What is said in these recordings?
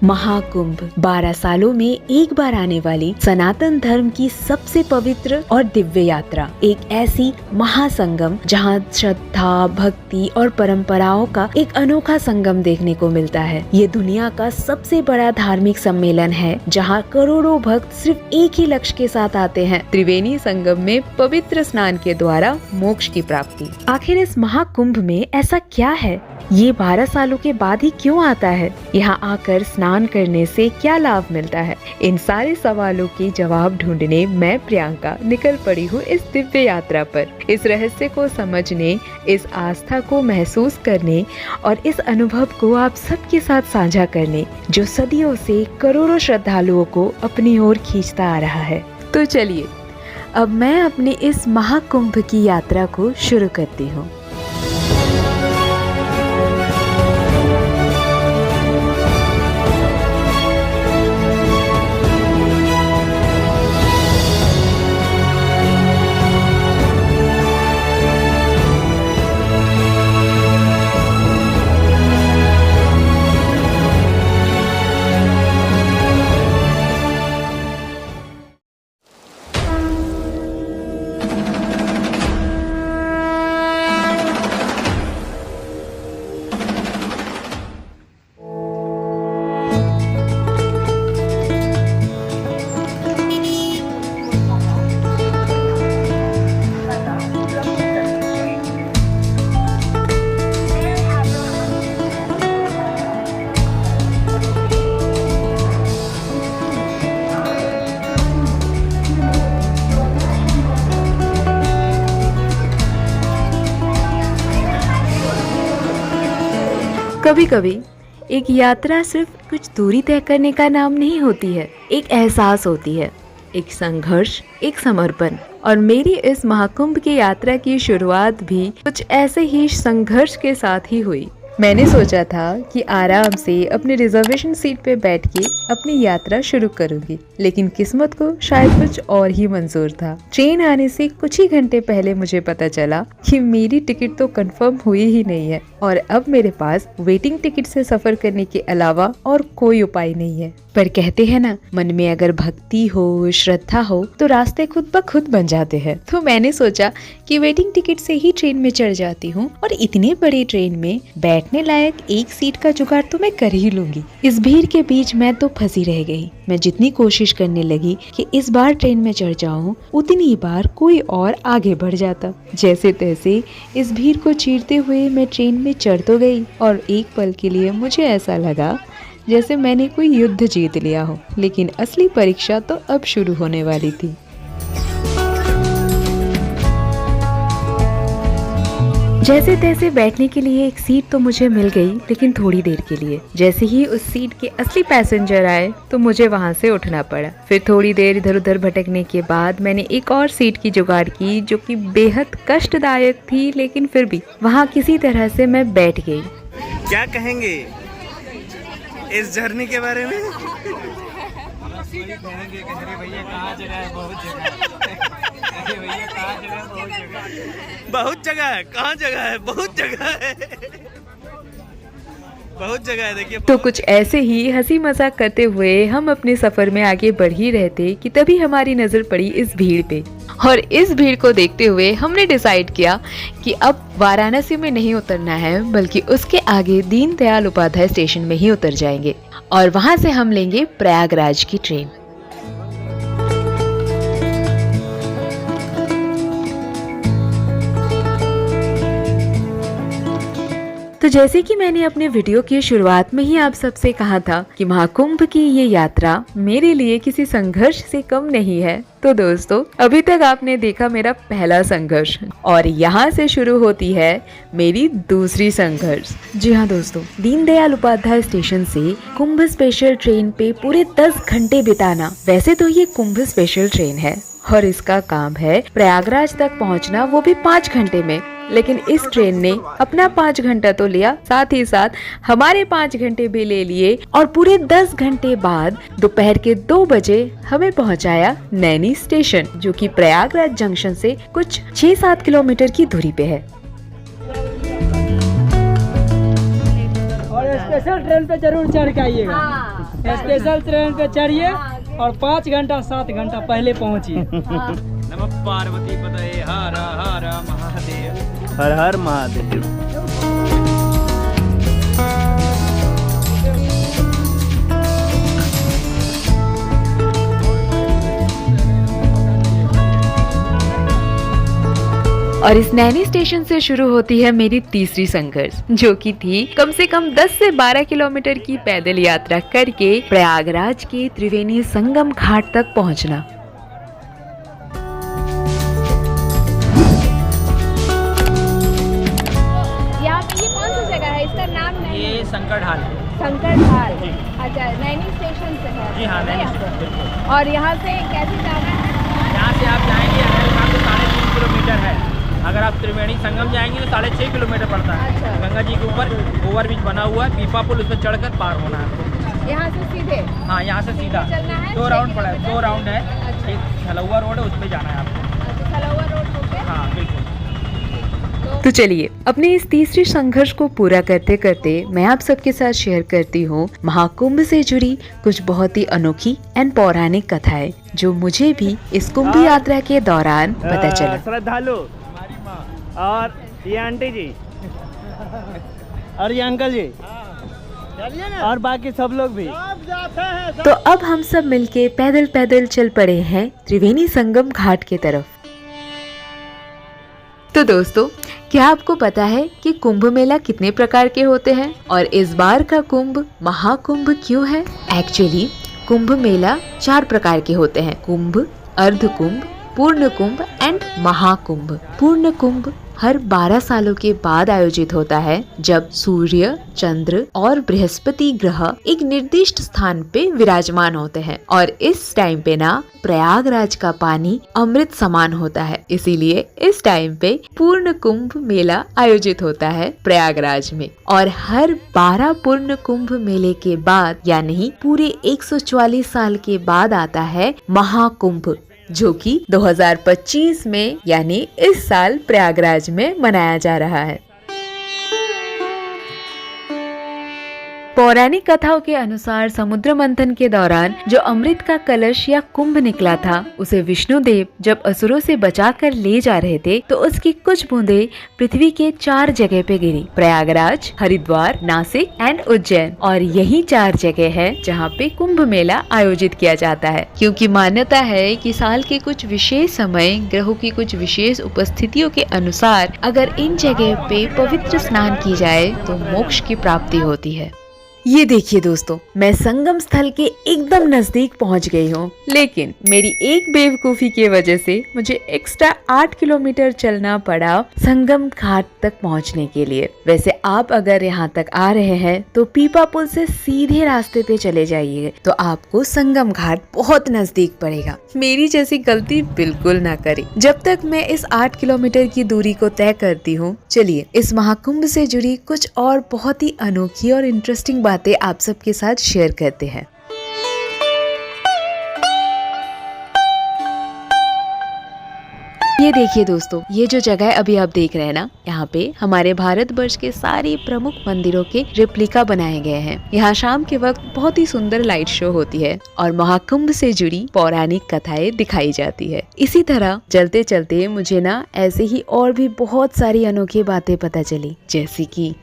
महाकुंभ 12 सालों में एक बार आने वाली सनातन धर्म की सबसे पवित्र और दिव्य यात्रा, एक ऐसी महासंगम जहां श्रद्धा, भक्ति और परंपराओं का एक अनोखा संगम देखने को मिलता है। ये दुनिया का सबसे बड़ा धार्मिक सम्मेलन है जहां करोड़ों भक्त सिर्फ एक ही लक्ष्य के साथ आते हैं, त्रिवेणी संगम में पवित्र स्नान के द्वारा मोक्ष की प्राप्ति। आखिर इस महाकुंभ में ऐसा क्या है? ये 12 सालों के बाद ही क्यों आता है? यहाँ आकर स्नान करने से क्या लाभ मिलता है? इन सारे सवालों के जवाब ढूंढने मैं प्रियंका निकल पड़ी हूँ इस दिव्य यात्रा पर। इस रहस्य को समझने, इस आस्था को महसूस करने और इस अनुभव को आप सबके साथ साझा करने, जो सदियों से करोड़ों श्रद्धालुओं को अपनी ओर खींचता आ रहा है। तो चलिए अब मैं अपनी इस महाकुंभ की यात्रा को शुरू करती हूँ। कभी कभी एक यात्रा सिर्फ कुछ दूरी तय करने का नाम नहीं होती है, एक एहसास होती है, एक संघर्ष, एक समर्पण। और मेरी इस महाकुंभ की यात्रा की शुरुआत भी कुछ ऐसे ही संघर्ष के साथ ही हुई। मैंने सोचा था कि आराम से अपने रिजर्वेशन सीट पे बैठ के अपनी यात्रा शुरू करूंगी, लेकिन किस्मत को शायद कुछ और ही मंजूर था। ट्रेन आने से कुछ ही घंटे पहले मुझे पता चला कि मेरी टिकट तो कंफर्म हुई ही नहीं है और अब मेरे पास वेटिंग टिकट से सफर करने के अलावा और कोई उपाय नहीं है। पर कहते हैं ना, मन में अगर भक्ति हो, श्रद्धा हो तो रास्ते खुद ब खुद बन जाते हैं। तो मैंने सोचा कि वेटिंग टिकट से ही ट्रेन में चढ़ जाती हूँ और इतने बड़े ट्रेन में बैठने लायक एक सीट का जुगाड़ तो मैं कर ही लूंगी। इस भीड़ के बीच मैं तो फंसी रह गई। मैं जितनी कोशिश करने लगी कि इस बार ट्रेन में चढ़ जाऊं, उतनी बार कोई और आगे बढ़ जाता। जैसे तैसे इस भीड़ को चीरते हुए मैं ट्रेन में चढ़ तो गई और एक पल के लिए मुझे ऐसा लगा जैसे मैंने कोई युद्ध जीत लिया हो, लेकिन असली परीक्षा तो अब शुरू होने वाली थी। जैसे तैसे बैठने के लिए एक सीट तो मुझे मिल गई, लेकिन थोड़ी देर के लिए। जैसे ही उस सीट के असली पैसेंजर आए तो मुझे वहां से उठना पड़ा। फिर थोड़ी देर इधर उधर भटकने के बाद मैंने एक और सीट की जुगाड़ की, जो कि बेहद कष्टदायक थी, लेकिन फिर भी वहां किसी तरह से मैं बैठ गई। क्या कहेंगे इस जर्नी के बारे में? बहुत जगह है, कहाँ जगह है? बहुत जगह है, बहुत जगह है। देखिए, तो कुछ ऐसे ही हंसी मजाक करते हुए हम अपने सफर में आगे बढ़ ही रहे थे कि तभी हमारी नजर पड़ी इस भीड़ पे। और इस भीड़ को देखते हुए हमने डिसाइड किया कि अब वाराणसी में नहीं उतरना है, बल्कि उसके आगे दीनदयाल उपाध्याय स्टेशन में ही उतर जाएंगे और वहां से हम लेंगे प्रयागराज की ट्रेन। तो जैसे कि मैंने अपने वीडियो की शुरुआत में ही आप सबसे कहा था कि महाकुंभ की ये यात्रा मेरे लिए किसी संघर्ष से कम नहीं है, तो दोस्तों अभी तक आपने देखा मेरा पहला संघर्ष और यहाँ से शुरू होती है मेरी दूसरी संघर्ष। जी हाँ दोस्तों, दीनदयाल उपाध्याय स्टेशन से कुंभ स्पेशल ट्रेन पे पूरे 10 घंटे बिताना। वैसे तो ये कुंभ स्पेशल ट्रेन है और इसका काम है प्रयागराज तक पहुँचना, वो भी 5 घंटे में। लेकिन इस ट्रेन ने अपना 5 घंटा तो लिया, साथ ही साथ हमारे 5 घंटे भी ले लिए और पूरे 10 घंटे बाद दोपहर के 2 बजे हमें पहुंचाया नैनी स्टेशन, जो कि प्रयागराज जंक्शन से कुछ 6-7 किलोमीटर की दूरी पे है। स्पेशल ट्रेन पे जरूर चढ़ के आइएगा। स्पेशल ट्रेन पे चढ़िए और 5 घंटा 7 घंटा पहले पहुंचिए। नमः पार्वती पतये हर हर महादेव। हर हर महादेव। और इस नैनी स्टेशन से शुरू होती है मेरी तीसरी संघर्ष, जो कि थी कम से कम 10 से 12 किलोमीटर की पैदल यात्रा करके प्रयागराज के त्रिवेणी संगम घाट तक पहुंचना। यहाँ पे ये कौन सी जगह है? इसका नाम नहीं। ये शंकर ढाल है। शंकर ढाल। अच्छा, नैनी स्टेशन से है। जी हाँ, नैनी यहाँ स्टेशन, पे। बिल्कुल। और यहाँ से कैसे जाना है? यहाँ से आप जाएंगे अगर से 3.5 किलोमीटर है। अगर आप त्रिवेणी संगम जाएंगे तो 6.5 किलोमीटर पड़ता है। अच्छा। गंगा जी के ऊपर ओवरब्रिज बना हुआ है, पीपा पुल, उस पर चढ़कर पार होना है। यहाँ से सीधे? हाँ, यहाँ से सीधा चलना है? 2 राउंड पड़ा है, 2 राउंड है। अच्छा। एक छलौआ रोड है, उस पर जाना है आपको। अच्छा, सलौवा रोड होके? हाँ बिल्कुल। तो चलिए अपने इस तीसरी संघर्ष को पूरा करते करते मैं आप सबके साथ शेयर करती हूँ महाकुंभ से जुड़ी कुछ बहुत ही अनोखी एंड पौराणिक कथाएं, जो मुझे भी इस कुंभ यात्रा के दौरान पता चला। श्रद्धालु और ये आंटी जी और ये अंकल जी और बाकी सब लोग भी। तो अब हम सब मिलके पैदल पैदल चल पड़े हैं त्रिवेणी संगम घाट की तरफ। तो दोस्तों, क्या आपको पता है कि कुंभ मेला कितने प्रकार के होते हैं और इस बार का कुंभ महाकुंभ क्यों है? एक्चुअली कुंभ मेला 4 प्रकार के होते हैं: कुंभ, अर्ध कुंभ, पूर्ण कुंभ एंड महाकुंभ। पूर्ण कुंभ हर 12 सालों के बाद आयोजित होता है, जब सूर्य, चंद्र और बृहस्पति ग्रह एक निर्दिष्ट स्थान पे विराजमान होते हैं और इस टाइम पे ना प्रयागराज का पानी अमृत समान होता है। इसीलिए इस टाइम पे पूर्ण कुंभ मेला आयोजित होता है प्रयागराज में। और हर 12 पूर्ण कुंभ मेले के बाद यानी पूरे 144 साल के बाद आता है महाकुंभ, जो कि 2025 में यानी इस साल प्रयागराज में मनाया जा रहा है। पौराणिक कथाओं के अनुसार समुद्र मंथन के दौरान जो अमृत का कलश या कुंभ निकला था, उसे विष्णुदेव जब असुरों से बचाकर ले जा रहे थे तो उसकी कुछ बूंदे पृथ्वी के 4 जगह पे गिरी: प्रयागराज, हरिद्वार, नासिक एंड उज्जैन। और यही 4 जगह है जहाँ पे कुंभ मेला आयोजित किया जाता है, क्योंकि मान्यता है कि साल के कुछ विशेष समय ग्रहों की कुछ विशेष उपस्थितियों के अनुसार अगर इन जगह पे पवित्र स्नान की जाए तो मोक्ष की प्राप्ति होती है। ये देखिए दोस्तों, मैं संगम स्थल के एकदम नजदीक पहुंच गई हूँ, लेकिन मेरी एक बेवकूफी की वजह से मुझे एक्स्ट्रा 8 किलोमीटर चलना पड़ा संगम घाट तक पहुंचने के लिए। वैसे आप अगर यहाँ तक आ रहे हैं तो पीपा पुल से सीधे रास्ते पे चले जाइए तो आपको संगम घाट बहुत नजदीक पड़ेगा। मेरी जैसी गलती बिल्कुल ना करें। जब तक मैं इस 8 किलोमीटर की दूरी को तय करती हूँ, चलिए इस महाकुंभ से जुड़ी कुछ और बहुत ही अनोखी और इंटरेस्टिंग बातें आप सबके साथ शेयर करते हैं। ये देखिए दोस्तों, ये जो जगह अभी आप देख रहे हैं ना, यहाँ पे हमारे भारतवर्ष के सारे प्रमुख मंदिरों के रेप्लिका बनाए गए हैं। यहाँ शाम के वक्त बहुत ही सुंदर लाइट शो होती है और महाकुंभ से जुड़ी पौराणिक कथाएं दिखाई जाती है। इसी तरह चलते चलते मुझे ना ऐसे ही और भी बहुत सारी अनोखी बातें पता चली, जैसे कि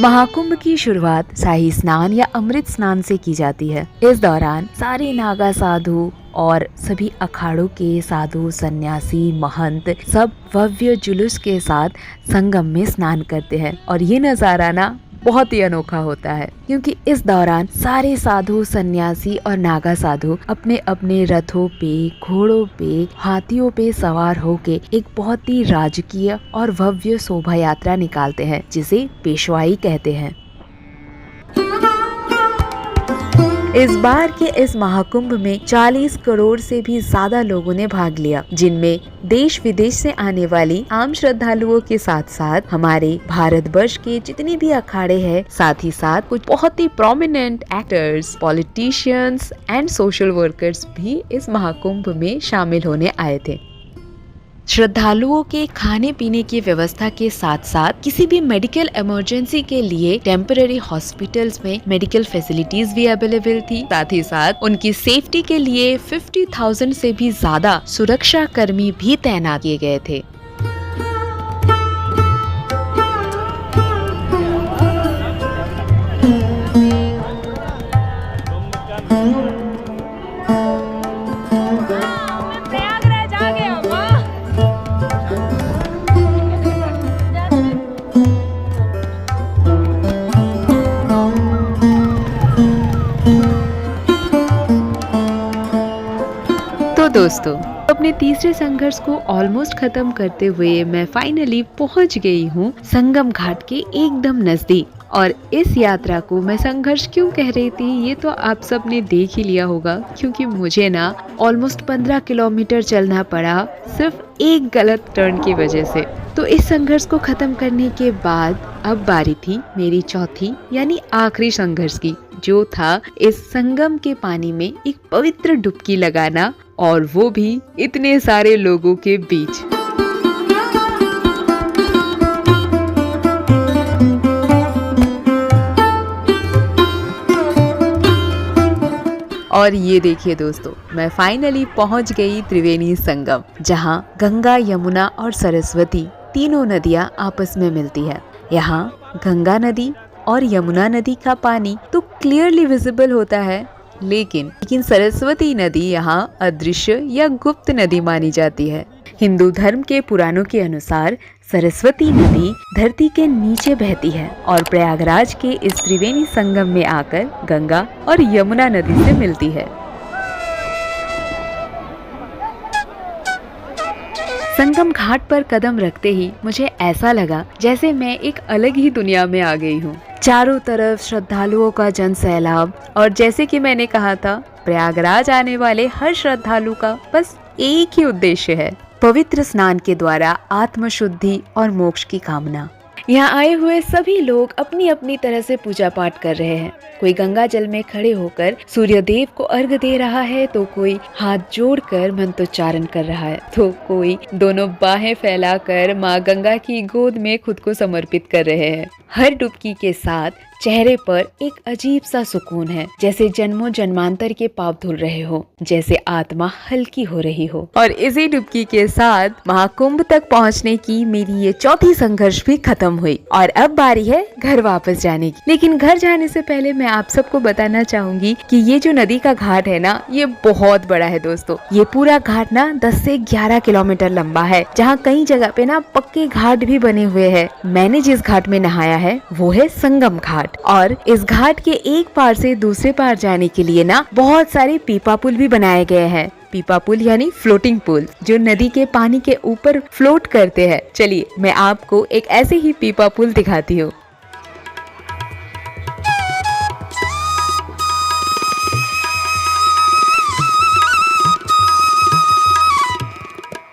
महाकुंभ की शुरुआत शाही स्नान या अमृत स्नान से की जाती है। इस दौरान सारे नागा साधु और सभी अखाड़ों के साधु, सन्यासी, महंत सब भव्य जुलूस के साथ संगम में स्नान करते हैं और ये नजारा ना बहुत ही अनोखा होता है, क्योंकि इस दौरान सारे साधु, सन्यासी और नागा साधु अपने अपने रथों पे, घोड़ों पे, हाथियों पे सवार होके एक बहुत ही राजकीय और भव्य शोभा यात्रा निकालते हैं, जिसे पेशवाई कहते हैं। इस बार के इस महाकुंभ में 40 करोड़ से भी ज्यादा लोगों ने भाग लिया, जिनमें देश विदेश से आने वाली आम श्रद्धालुओं के साथ साथ हमारे भारतवर्ष के जितने भी अखाड़े हैं, साथ ही साथ कुछ बहुत ही prominent actors, politicians and social workers भी इस महाकुंभ में शामिल होने आए थे। श्रद्धालुओं के खाने पीने की व्यवस्था के साथ साथ किसी भी मेडिकल इमरजेंसी के लिए टेम्पररी हॉस्पिटल्स में मेडिकल फैसिलिटीज भी अवेलेबल थी। साथ ही साथ उनकी सेफ्टी के लिए 50,000 से भी ज्यादा सुरक्षा कर्मी भी तैनात किए गए थे। प्रयागराज आ गया वाह। तो दोस्तों, अपने तीसरे संघर्ष को ऑलमोस्ट खत्म करते हुए मैं फाइनली पहुंच गई हूँ संगम घाट के एकदम नजदीक। और इस यात्रा को मैं संघर्ष क्यों कह रही थी ये तो आप सब ने देख ही लिया होगा, क्योंकि मुझे ना ऑलमोस्ट 15 किलोमीटर चलना पड़ा सिर्फ एक गलत टर्न की वजह से। तो इस संघर्ष को खत्म करने के बाद अब बारी थी मेरी चौथी यानी आखिरी संघर्ष की, जो था इस संगम के पानी में एक पवित्र डुबकी लगाना, और वो भी इतने सारे लोगों के बीच। और ये देखिए दोस्तों, मैं फाइनली पहुंच गई त्रिवेणी संगम, जहां गंगा, यमुना और सरस्वती तीनों नदियां आपस में मिलती है। यहाँ गंगा और यमुना नदी का पानी तो क्लियरली विजिबल होता है, लेकिन सरस्वती नदी यहाँ अदृश्य या गुप्त नदी मानी जाती है। हिंदू धर्म के पुराणों के अनुसार सरस्वती नदी धरती के नीचे बहती है और प्रयागराज के इस त्रिवेणी संगम में आकर गंगा और यमुना नदी से मिलती है। संगम घाट पर कदम रखते ही मुझे ऐसा लगा जैसे मैं एक अलग ही दुनिया में आ गई हूँ। चारों तरफ श्रद्धालुओं का जन सैलाब, और जैसे कि मैंने कहा था, प्रयागराज आने वाले हर श्रद्धालु का बस एक ही उद्देश्य है, पवित्र स्नान के द्वारा आत्मशुद्धि और मोक्ष की कामना। यहाँ आए हुए सभी लोग अपनी अपनी तरह से पूजा पाठ कर रहे हैं। कोई गंगा जल में खड़े होकर सूर्य देव को अर्घ दे रहा है, तो कोई हाथ जोड़कर मंत्रोच्चारण कर रहा है, तो कोई दोनों बाहें फैलाकर माँ गंगा की गोद में खुद को समर्पित कर रहे हैं। हर डुबकी के साथ चेहरे पर एक अजीब सा सुकून है, जैसे जन्मों जन्मांतर के पाप धुल रहे हो, जैसे आत्मा हल्की हो रही हो। और इसी डुबकी के साथ महाकुंभ तक पहुंचने की मेरी ये चौथी संघर्ष भी खत्म हुई, और अब बारी है घर वापस जाने की। लेकिन घर जाने से पहले मैं आप सबको बताना चाहूंगी कि ये जो नदी का घाट है ना, ये बहुत बड़ा है दोस्तों। ये पूरा घाट ना 10 से 11 किलोमीटर लंबा है, जहाँ कई जगह पे ना पक्के घाट भी बने हुए हैं। मैंने जिस घाट में नहाया है वो है संगम घाट, और इस घाट के एक पार से दूसरे पार जाने के लिए ना बहुत सारे पीपा पुल भी बनाए गए हैं। पीपा पुल यानी फ्लोटिंग पुल, जो नदी के पानी के ऊपर फ्लोट करते हैं। चलिए मैं आपको एक ऐसे ही पीपा पुल दिखाती हूँ।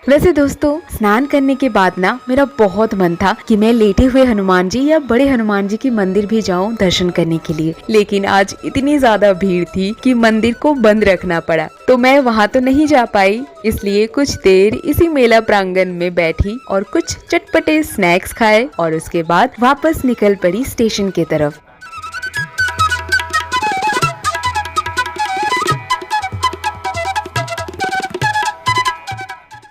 वैसे दोस्तों, स्नान करने के बाद ना मेरा बहुत मन था कि मैं लेटे हुए हनुमान जी या बड़े हनुमान जी की मंदिर भी जाऊं दर्शन करने के लिए, लेकिन आज इतनी ज्यादा भीड़ थी कि मंदिर को बंद रखना पड़ा, तो मैं वहां तो नहीं जा पाई। इसलिए कुछ देर इसी मेला प्रांगण में बैठी और कुछ चटपटे स्नैक्स खाए, और उसके बाद वापस निकल पड़ी स्टेशन की तरफ।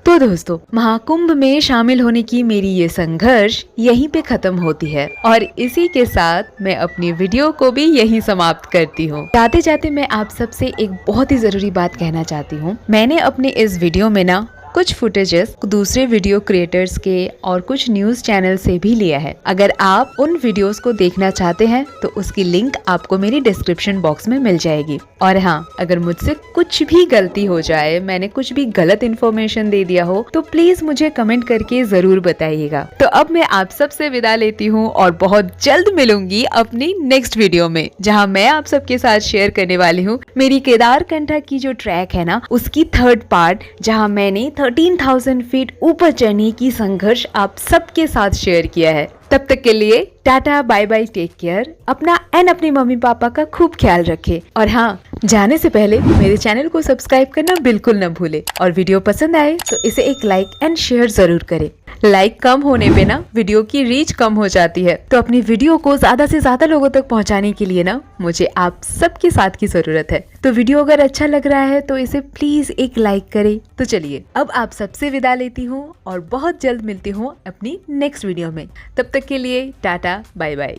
तो दोस्तों, महाकुंभ में शामिल होने की मेरी ये संघर्ष यहीं पे खत्म होती है, और इसी के साथ मैं अपनी वीडियो को भी यहीं समाप्त करती हूँ। जाते जाते मैं आप सबसे एक बहुत ही जरूरी बात कहना चाहती हूँ। मैंने अपने इस वीडियो में ना कुछ फुटेजेस दूसरे वीडियो क्रिएटर्स के और कुछ न्यूज चैनल से भी लिया है। अगर आप उन वीडियोस को देखना चाहते हैं तो उसकी लिंक आपको मेरी डिस्क्रिप्शन बॉक्स में मिल जाएगी। और हाँ, अगर मुझसे कुछ भी गलती हो जाए, मैंने कुछ भी गलत इन्फॉर्मेशन दे दिया हो, तो प्लीज मुझे कमेंट करके जरूर बताइएगा। तो अब मैं आप सबसे विदा लेती हूँ और बहुत जल्द मिलूंगी अपनी नेक्स्ट वीडियो में, जहाँ मैं आप सबके साथ शेयर करने वाली हूँ मेरी केदारकंठा की जो ट्रैक है ना, उसकी 3rd पार्ट, जहाँ मैंने 13,000 फीट ऊपर चढ़ने की संघर्ष आप सबके साथ शेयर किया है। तब तक के लिए ta-ta, bye bye, take care. अपना एंड अपनी मम्मी पापा का खूब ख्याल रखें। और हाँ, जाने से पहले मेरे चैनल को सब्सक्राइब करना बिल्कुल न भूले। और वीडियो पसंद आए तो इसे एक लाइक एंड शेयर जरूर करें। लाइक कम होने पे ना वीडियो की रीच कम हो जाती है, तो अपनी वीडियो को ज्यादा से ज्यादा लोगों तक पहुंचाने के लिए ना मुझे आप सबके साथ की जरूरत है। तो वीडियो अगर अच्छा लग रहा है तो इसे प्लीज एक लाइक करें। तो चलिए अब आप सबसे विदा लेती हूँ और बहुत जल्द मिलती हूँ अपनी नेक्स्ट वीडियो में। तब तक के लिए टाटा, बाय बाय।